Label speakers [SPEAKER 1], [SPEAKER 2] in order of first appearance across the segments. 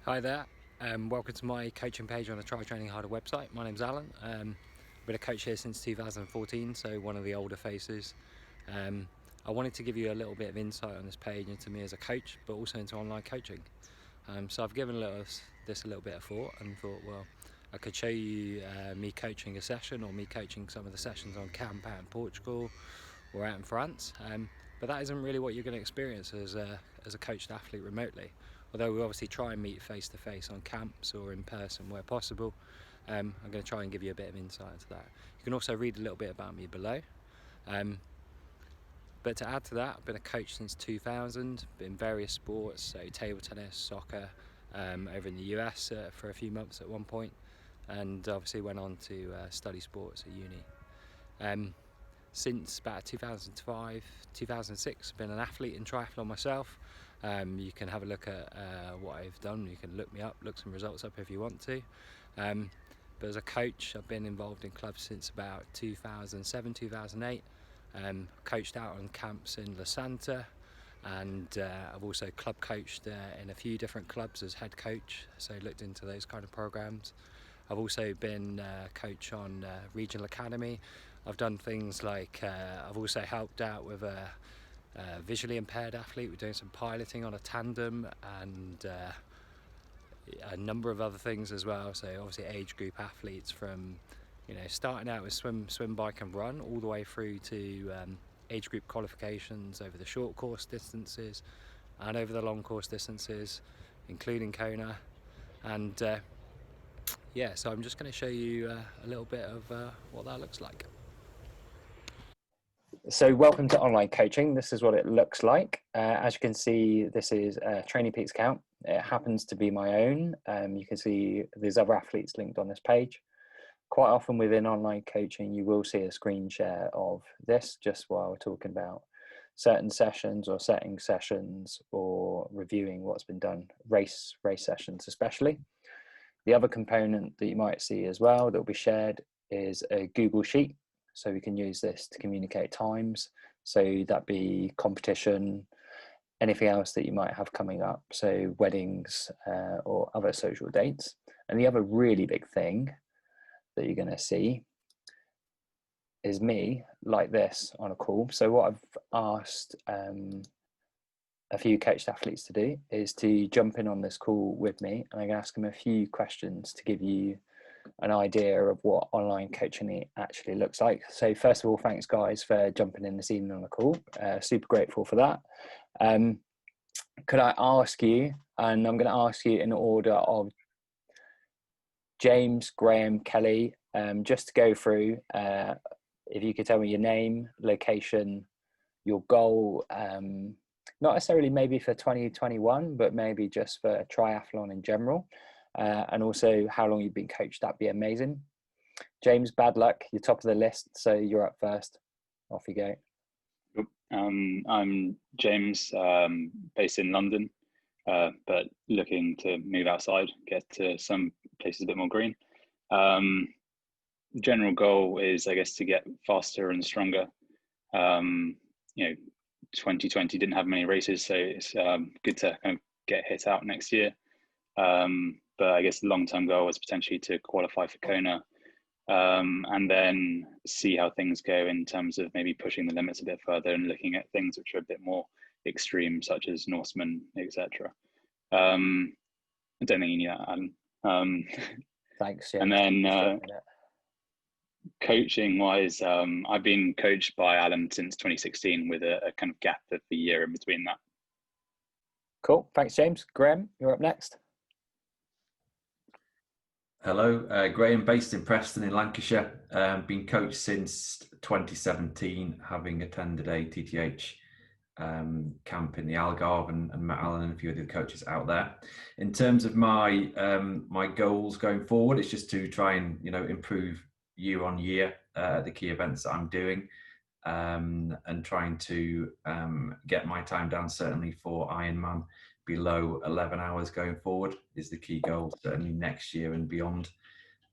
[SPEAKER 1] Hi there, welcome to my coaching page on the Try Training Harder website. My name's Alan. I've been a coach here since 2014, so one of the older faces. I wanted to give you a little bit of insight on this page into me as a coach, but also into online coaching. So I've given this a little bit of thought and thought, well, I could show you me coaching a session or me coaching some of the sessions on camp out in Portugal or out in France. But that isn't really what you're going to experience as a coached athlete remotely. Although we obviously try and meet face to face on camps or in person where possible, I'm going to try and give you a bit of insight into that. You can also read a little bit about me below. Um, but to add to that, I've been a coach since 2000, been in various sports, so table tennis, soccer, over in the US for a few months at one point, and obviously went on to study sports at uni. Since about 2005, 2006, I've been an athlete in triathlon myself. You can have a look at what I've done. You can look me up, look some results up if you want to. But as a coach, I've been involved in clubs since about 2007, 2008. Coached out on camps in La Santa, and I've also club coached in a few different clubs as head coach, so looked into those kind of programs. I've also been coach on regional academy. I've done things like I've also helped out with a visually impaired athlete. We're doing some piloting on a tandem and a number of other things as well. So obviously age group athletes from starting out with swim, bike and run all the way through to age group qualifications over the short course distances and over the long course distances, including Kona. And so I'm just going to show you a little bit of what that looks like.
[SPEAKER 2] So welcome to online coaching. This is what it looks like. As you can see, this is a Training Peaks account. It happens to be my own. You can see there's other athletes linked on this page. Quite often within online coaching, you will see a screen share of this just while we're talking about certain sessions or setting sessions or reviewing what's been done, race sessions especially. The other component that you might see as well that will be shared is a Google Sheet. So we can use this to communicate times. So that be competition, anything else that you might have coming up. So weddings or other social dates. And the other really big thing that you're going to see is me like this on a call. So what I've asked a few coached athletes to do is to jump in on this call with me, and I'm going to ask them a few questions to give you an idea of what online coaching actually looks like. So first of all, thanks guys for jumping in this evening on the call. Super grateful for that. Could I ask you, and I'm going to ask you in order of James, Graham, Kelly, just to go through, if you could tell me your name, location, your goal, not necessarily maybe for 2021, but maybe just for triathlon in general. And also how long you've been coached, that'd be amazing. James, bad luck, you're top of the list, so you're up first. Off you go.
[SPEAKER 3] I'm James, based in London, but looking to move outside, get to some places a bit more green. General goal is, I guess, to get faster and stronger. 2020 didn't have many races, so it's good to kind of get hit out next year. But I guess the long-term goal is potentially to qualify for Kona, and then see how things go in terms of maybe pushing the limits a bit further and looking at things which are a bit more extreme, such as Norseman, etc. I don't think you need that, Alan.
[SPEAKER 2] Thanks, James.
[SPEAKER 3] And then coaching-wise, I've been coached by Alan since 2016 with a kind of gap of a year in between that.
[SPEAKER 2] Cool, thanks James. Graham, you're up next.
[SPEAKER 4] Hello, Graham, based in Preston in Lancashire. Been coached since 2017, having attended a TTH camp in the Algarve and met Alan and a few of the coaches out there. In terms of my my goals going forward, it's just to try and improve year on year the key events that I'm doing, and trying to get my time down certainly for Ironman below 11 hours going forward is the key goal, certainly next year and beyond.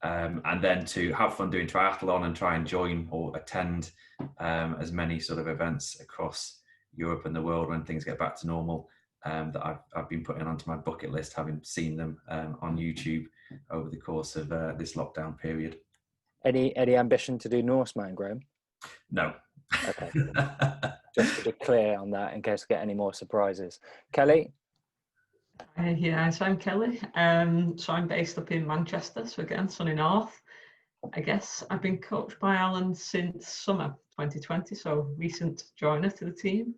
[SPEAKER 4] And then to have fun doing triathlon and try and join or attend as many sort of events across Europe and the world when things get back to normal that I've been putting onto my bucket list, having seen them on YouTube over the course of this lockdown period.
[SPEAKER 2] Any ambition to do Norseman, Graham?
[SPEAKER 4] No.
[SPEAKER 2] Okay. Just to be clear on that, in case I get any more surprises. Kelly?
[SPEAKER 5] Yeah, so I'm Kelly. So I'm based up in Manchester, so again, sunny north. I guess I've been coached by Alan since summer 2020, so recent joiner to the team.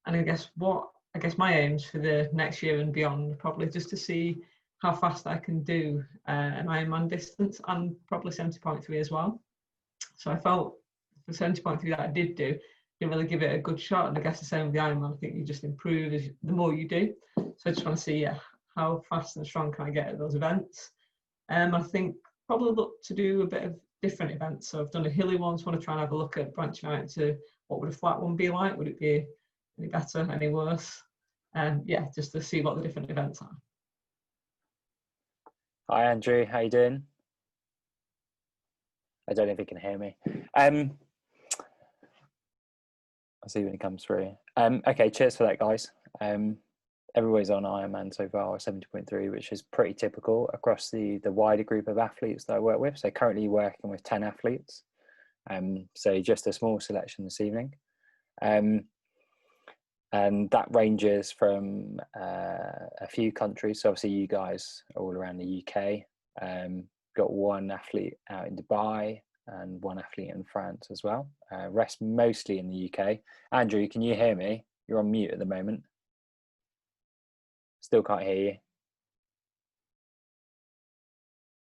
[SPEAKER 5] And I guess my aims for the next year and beyond are probably just to see how fast I can do an Ironman distance and probably 70.3 as well. So I felt for 70.3 that I did do, you really give it a good shot. And I guess the same with the Ironman, I think you just improve the more you do. So I just want to see how fast and strong can I get at those events. I think probably look to do a bit of different events. So I've done a hilly one, so I want to try and have a look at branching out into what would a flat one be like? Would it be any better, any worse? Yeah, just to see what the different events are.
[SPEAKER 2] Hi, Andrew. How you doing? I don't know if he can hear me. I'll see when he comes through. Okay, cheers for that, guys. Everybody's on Ironman so far, 70.3, which is pretty typical across the wider group of athletes that I work with. So currently working with 10 athletes. So just a small selection this evening. And that ranges from a few countries. So obviously you guys are all around the UK. Got one athlete out in Dubai and one athlete in France as well. Rest mostly in the UK. Andrew, can you hear me? You're on mute at the moment. Still can't hear you.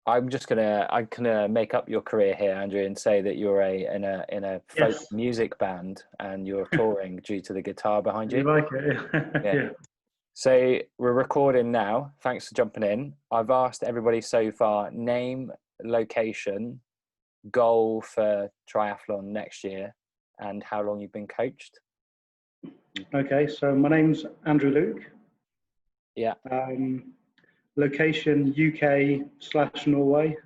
[SPEAKER 2] I'm gonna make up your career here, Andrew, and say that you're in a folk music band and you're touring due to the guitar behind you.
[SPEAKER 6] You like it? Yeah.
[SPEAKER 2] So we're recording now. Thanks for jumping in. I've asked everybody so far, name, location, goal for triathlon next year, and how long you've been coached.
[SPEAKER 6] Okay, so my name's Andrew Luke.
[SPEAKER 2] Yeah.
[SPEAKER 6] Location UK/Norway.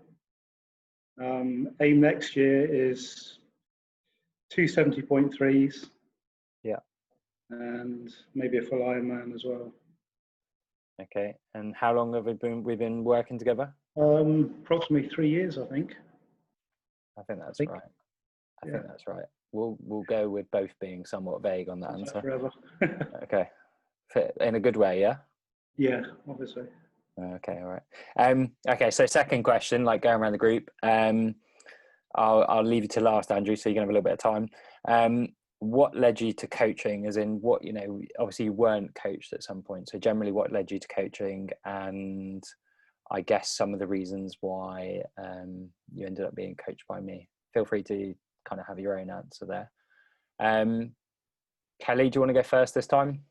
[SPEAKER 6] Aim next year is 270.3s.
[SPEAKER 2] Yeah.
[SPEAKER 6] And maybe a full Ironman as well.
[SPEAKER 2] Okay. And how long have we've been working together?
[SPEAKER 6] Approximately 3 years, I think.
[SPEAKER 2] I think that's right. I think that's right. We'll go with both being somewhat vague on that answer.
[SPEAKER 6] Forever.
[SPEAKER 2] Okay. In a good way, yeah?
[SPEAKER 6] Yeah, obviously.
[SPEAKER 2] Okay, all right. Okay, so second question, like going around the group. I'll leave you to last, Andrew, so you can have a little bit of time. What led you to coaching? As in, what, obviously you weren't coached at some point. So generally, what led you to coaching, and I guess some of the reasons why you ended up being coached by me. Feel free to kind of have your own answer there. Kelly, do you want to go first this time?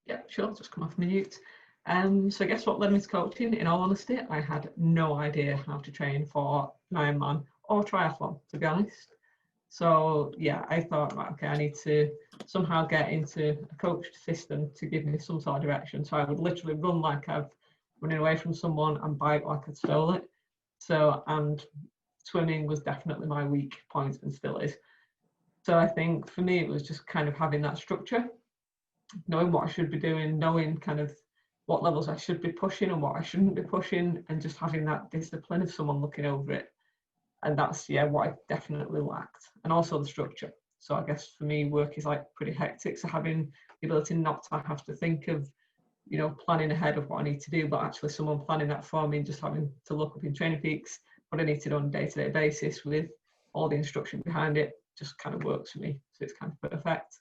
[SPEAKER 5] Yeah, sure. Just come off mute. So I guess what led me to coaching, in all honesty, I had no idea how to train for an Ironman or triathlon, to be honest. So yeah, I thought, right, okay, I need to somehow get into a coached system to give me some sort of direction. So I would literally run like I've running away from someone and bike like I'd stole it. So, and swimming was definitely my weak point and still is. So I think for me, it was just kind of having that structure, knowing what I should be doing, knowing kind of what levels I should be pushing and what I shouldn't be pushing, and just having that discipline of someone looking over it. And that's, what I definitely lacked. And also the structure. So I guess for me, work is like pretty hectic. So having the ability not to have to think of, planning ahead of what I need to do, but actually someone planning that for me and just having to look up in Training Peaks what I need to do on a day-to-day basis with all the instruction behind it just kind of works for me. So it's kind of perfect.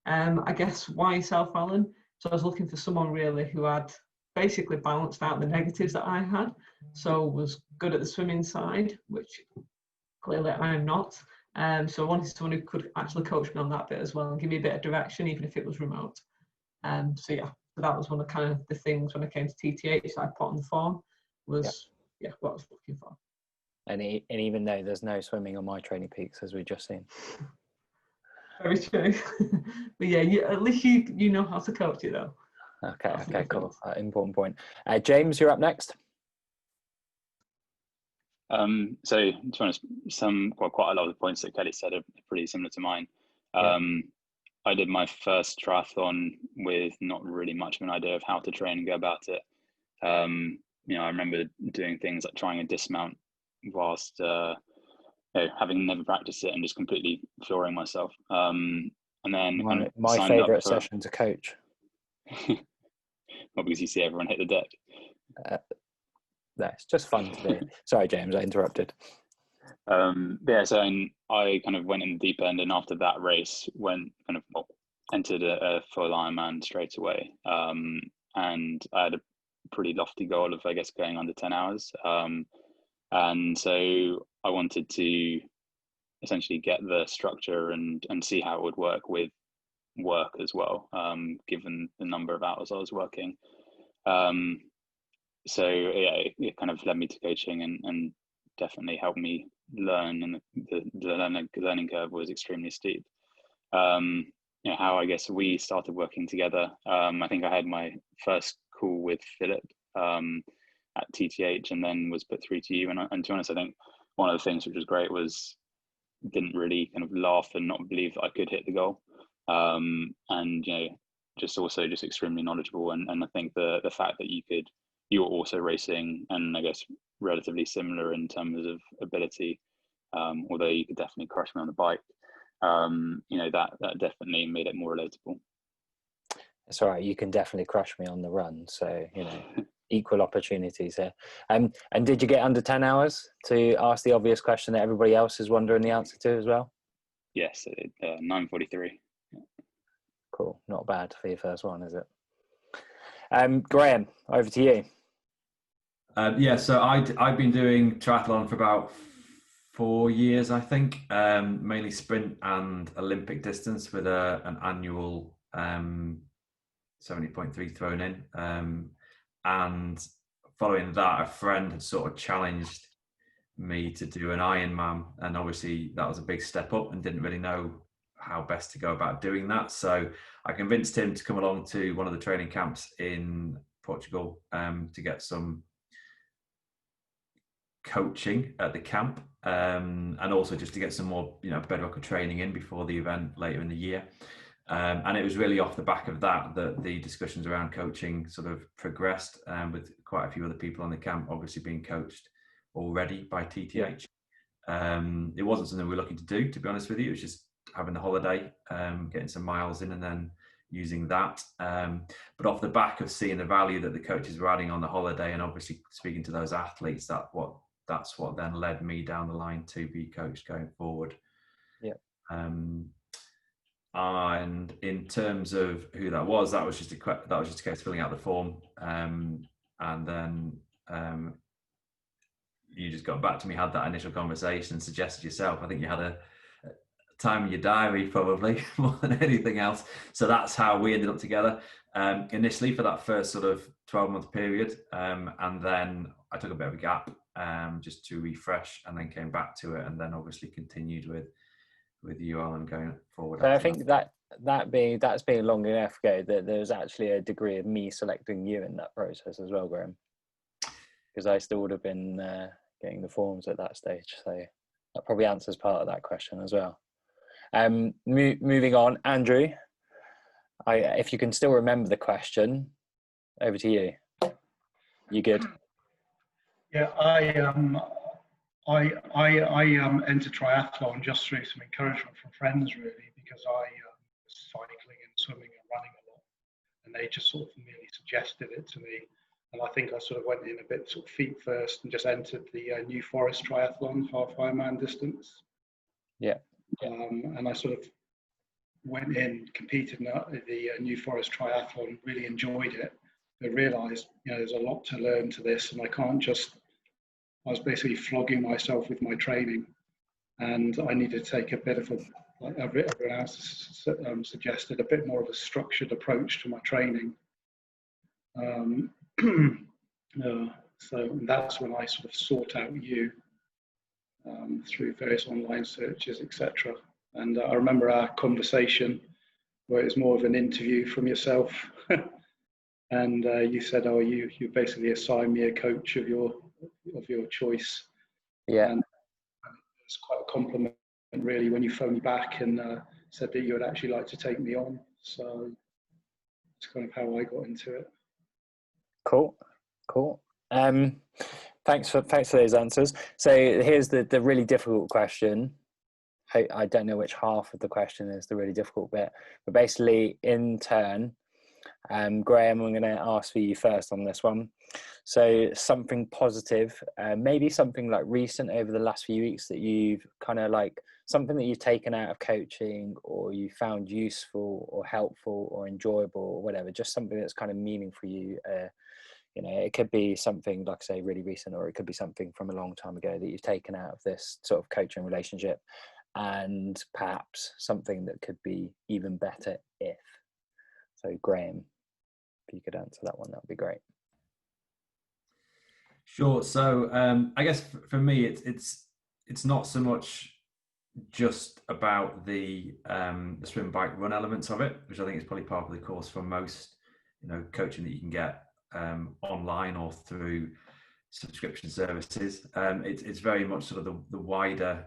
[SPEAKER 5] I guess why yourself, Alan? So I was looking for someone really who had basically balanced out the negatives that I had. So was good at the swimming side, which clearly I'm not. So I wanted someone who could actually coach me on that bit as well and give me a bit of direction, even if it was remote. So that was one of kind of the things when I came to TTH I put on the form was what I was looking for.
[SPEAKER 2] And even though there's no swimming on my Training Peaks, as we've just seen.
[SPEAKER 5] Very true. But yeah, at least you know how to coach it though.
[SPEAKER 2] Okay, cool. Important point. James, you're up next.
[SPEAKER 3] So to be honest, quite a lot of the points that Kelly said are pretty similar to mine. I did my first triathlon with not really much of an idea of how to train and go about it. You know, I remember doing things like trying a dismount whilst having never practiced it and just completely flooring myself. And then kind of
[SPEAKER 2] my
[SPEAKER 3] signed up
[SPEAKER 2] favourite
[SPEAKER 3] for,
[SPEAKER 2] session to coach.
[SPEAKER 3] well, because you see everyone hit the deck.
[SPEAKER 2] No, it's just fun to do. Sorry, James, I interrupted.
[SPEAKER 3] Yeah, so I kind of went in the deep end, and after that race, entered a full Ironman straight away. And I had a pretty lofty goal of, I guess, going under 10 hours. And so I wanted to essentially get the structure and see how it would work with work as well, given the number of hours I was working. So yeah, it kind of led me to coaching and definitely helped me learn, and the learning curve was extremely steep. You know, how I guess we started working together. I think I had my first call with Philip at TTH, and then was put through to you. And to be honest, I think one of the things which was great was didn't really kind of laugh and not believe that I could hit the goal. And you know, just extremely knowledgeable. And I think the fact that you were also racing, and I guess relatively similar in terms of ability, although you could definitely crush me on the bike. You know, that definitely made it more relatable.
[SPEAKER 2] It's all right. You can definitely crush me on the run. So, you know, equal opportunities here. And did you get under 10 hours, to ask the obvious question that everybody else is wondering the answer to as well?
[SPEAKER 3] Yes, 9:43.
[SPEAKER 2] Cool. Not bad for your first one, is it? Graham, over to you.
[SPEAKER 4] Yeah, so I've been doing triathlon for about 4 years, I think, mainly sprint and Olympic distance with an annual 70.3 thrown in. And following that, a friend had sort of challenged me to do an Ironman, and obviously that was a big step up, and didn't really know how best to go about doing that. So I convinced him to come along to one of the training camps in Portugal to get some coaching at the camp, and also just to get some more, you know, bedrock of training in before the event later in the year. And it was really off the back of that the discussions around coaching sort of progressed, with quite a few other people on the camp obviously being coached already by TTH. It wasn't something we were looking to do, to be honest with you. It was just having the holiday, getting some miles in, and then using that. But off the back of seeing the value that the coaches were adding on the holiday, and obviously speaking to those athletes, that's what then led me down the line to be coached going forward. And in terms of who that was just a case of filling out the form, and then you just got back to me, had that initial conversation, and suggested yourself. I think you had a time in your diary probably more than anything else. So that's how we ended up together initially for that first sort of 12-month period, and then I took a bit of a gap just to refresh, and then came back to it, and then obviously continued with you, Alan, going forward.
[SPEAKER 2] So I think that's been long enough ago that there's actually a degree of me selecting you in that process as well, Graham, because I still would have been getting the forms at that stage. So that probably answers part of that question as well. Moving on, Andrew, if you can still remember the question, over to you. You good?
[SPEAKER 6] Yeah, I entered triathlon just through some encouragement from friends, really, because I was cycling and swimming and running a lot, and they just sort of merely suggested it to me. And I think I sort of went in a bit sort of feet first and just entered the New Forest Triathlon half Ironman distance. And I sort of went in, competed in the New Forest Triathlon, really enjoyed it, but realised, you know, there's a lot to learn to this, and I was basically flogging myself with my training, and I needed to take a bit of everyone else suggested a bit more of a structured approach to my training. So that's when I sort of sought out you through various online searches, etc. And I remember our conversation where it was more of an interview from yourself, and you said, "Oh, you basically assigned me a coach of your choice."
[SPEAKER 2] Yeah.
[SPEAKER 6] And it's quite a compliment, really, when you phone me back and said that you would actually like to take me on. So it's kind of how I got into it.
[SPEAKER 2] Cool. Thanks for those answers. So here's the really difficult question. I don't know which half of the question is the really difficult bit, but basically in turn, Graham, I'm going to ask for you first on this one. So something positive, maybe something like recent over the last few weeks that you've kind of like something that you've taken out of coaching or you found useful or helpful or enjoyable or whatever, just something that's kind of meaning for you. It could be something, like I say, really recent, or it could be something from a long time ago that you've taken out of this sort of coaching relationship, and perhaps something that could be even better if. So Graham, if you could answer that one, that would be great.
[SPEAKER 4] Sure. So I guess for me, it's not so much just about the swim, bike, run elements of it, which I think is probably part of the course for most, coaching that you can get online or through subscription services. It's very much sort of the wider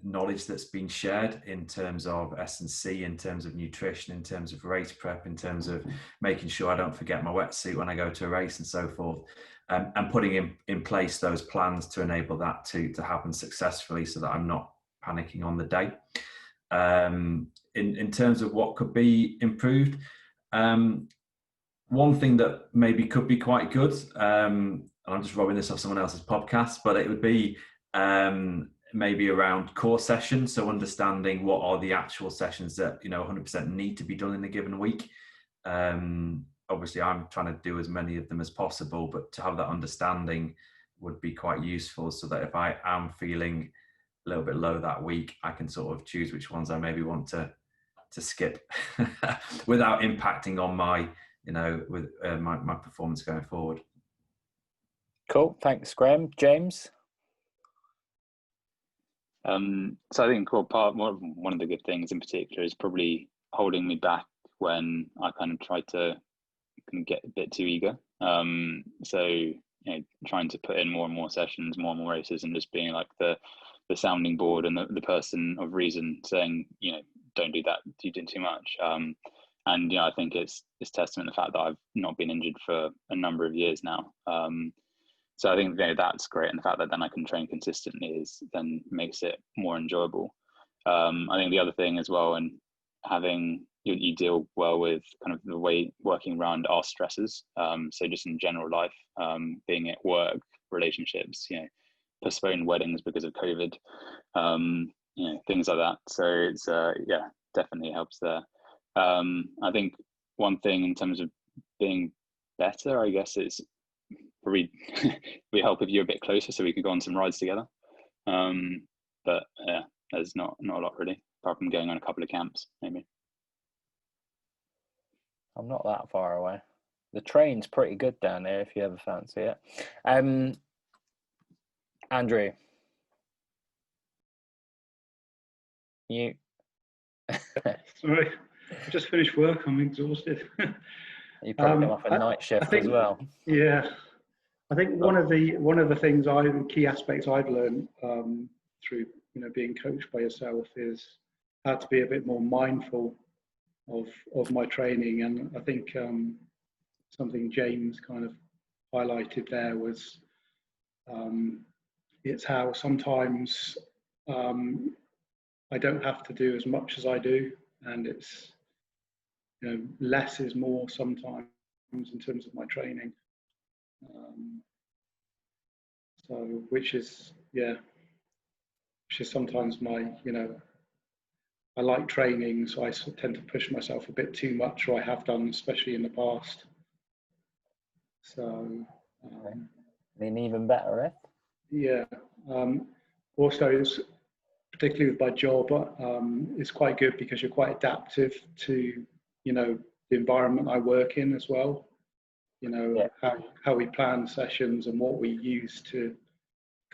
[SPEAKER 4] knowledge that's been shared in terms of S&C, in terms of nutrition, in terms of race prep, in terms of making sure I don't forget my wetsuit when I go to a race and so forth, and putting in place those plans to enable that to happen successfully so that I'm not panicking on the day. In terms of what could be improved, one thing that maybe could be quite good, and I'm just robbing this off someone else's podcast, but it would be maybe around core sessions. So understanding what are the actual sessions that 100% need to be done in a given week. Obviously, I'm trying to do as many of them as possible, but to have that understanding would be quite useful, so that if I am feeling a little bit low that week, I can sort of choose which ones I maybe want to skip without impacting on my with my performance going forward.
[SPEAKER 2] Cool, thanks, Graham. James?
[SPEAKER 3] So I think one of the good things in particular is probably holding me back when I kind of try to get a bit too eager. So trying to put in more and more sessions, more and more races, and just being like the sounding board and the person of reason, saying don't do that, you're doing too much. And I think it's testament to the fact that I've not been injured for a number of years now. So I think that's great, and the fact that then I can train consistently then makes it more enjoyable. I think the other thing as well, and having you deal well with kind of the way working around our stresses. So just in general life, being at work, relationships, postponed weddings because of COVID, things like that. So it's definitely helps there. I think one thing in terms of being better, I guess, is probably we help if you're a bit closer, so we could go on some rides together. But yeah, there's not a lot really, apart from going on a couple of camps, maybe.
[SPEAKER 2] I'm not that far away. The train's pretty good down there if you ever fancy it. Andrew, you.
[SPEAKER 6] Sorry, I just finished work. I'm exhausted.
[SPEAKER 2] You probably come off a night shift as well.
[SPEAKER 6] Yeah, I think one of the things key aspects I've learned through being coached by yourself is how to be a bit more mindful of my training. And I think something James kind of highlighted there was it's how sometimes I don't have to do as much as I do, and it's less is more sometimes in terms of my training. So which is sometimes my I like training, so I tend to push myself a bit too much, or I have done, especially in the past. So
[SPEAKER 2] Then even better, eh?
[SPEAKER 6] Yeah. Also, it's particularly with my job, it's quite good because you're quite adaptive to the environment I work in as well. How we plan sessions and what we use to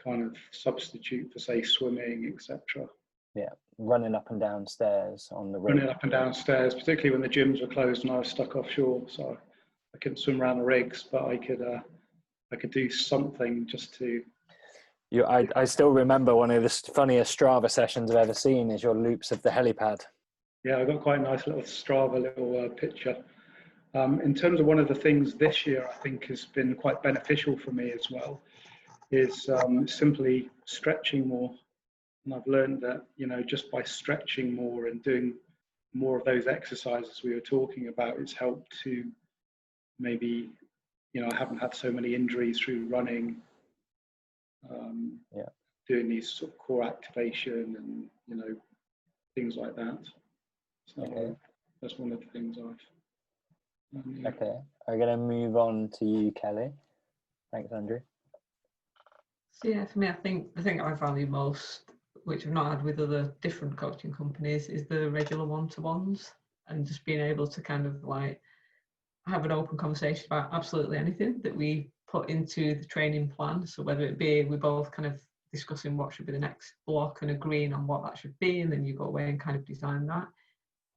[SPEAKER 6] kind of substitute for, say, swimming, etc.
[SPEAKER 2] Yeah, running up and down stairs on the rig.
[SPEAKER 6] Running up and down stairs, particularly when the gyms were closed and I was stuck offshore, so I couldn't swim around the rigs, but I could do something just to.
[SPEAKER 2] I still remember one of the funniest Strava sessions I've ever seen is your loops of the helipad.
[SPEAKER 6] Yeah, I got quite a nice little Strava little picture. In terms of one of the things this year, I think has been quite beneficial for me as well, is simply stretching more. And I've learned that, you know, just by stretching more and doing more of those exercises we were talking about, it's helped to maybe, you know, I haven't had so many injuries through running,
[SPEAKER 2] Yeah.
[SPEAKER 6] doing these sort of core activation and, you know, things like that. So
[SPEAKER 2] Okay.
[SPEAKER 6] that's one of the things I've. Yeah.
[SPEAKER 2] Okay, I'm going to move on to you, Kelly. Thanks, Andrew.
[SPEAKER 5] So yeah, for me, I think the thing I value most, which I've not had with other different coaching companies, is the regular one-to-ones, and just being able to kind of like have an open conversation about absolutely anything that we put into the training plan. So whether it be we both kind of discussing what should be the next block and agreeing on what that should be, and then you go away and kind of design that,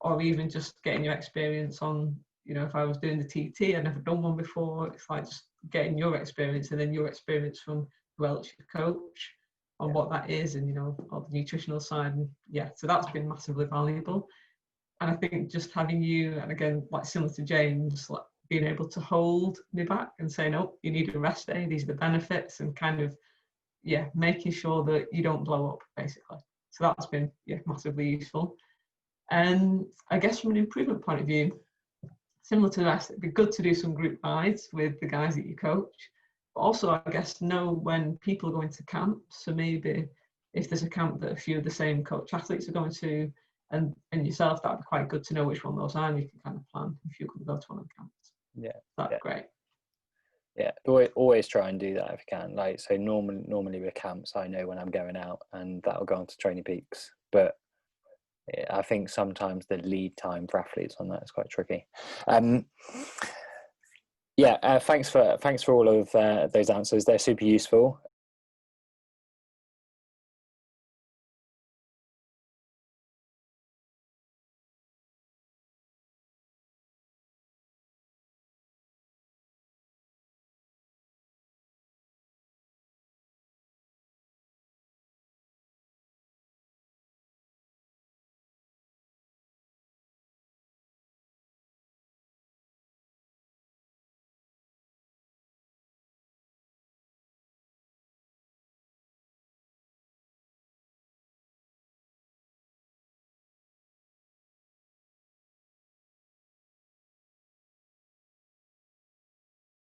[SPEAKER 5] or even just getting your experience on, you know, if I was doing the TT, I'd never done one before, it's like just getting your experience and then your experience from who else you coach on what that is, and, you know, on the nutritional side. And yeah, so that's been massively valuable. And I think just having you, and again, like similar to James, like being able to hold me back and say, no, you need a rest day, these are the benefits, and kind of, yeah, making sure that you don't blow up, basically. So that's been, yeah, massively useful. And I guess from an improvement point of view, similar to that, it'd be good to do some group rides with the guys that you coach. But also, I guess, know when people are going to camp. So maybe if there's a camp that a few of the same coach athletes are going to, and yourself, that'd be quite good to know which one those are, and you can kind of plan if you're going to go to one of the camps.
[SPEAKER 2] Yeah,
[SPEAKER 5] That's great.
[SPEAKER 2] Yeah, always try and do that if you can. Like, so normally with camps, I know when I'm going out, and that'll go on to Training Peaks. But I think sometimes the lead time for athletes on that is quite tricky. Thanks for all of those answers. They're super useful.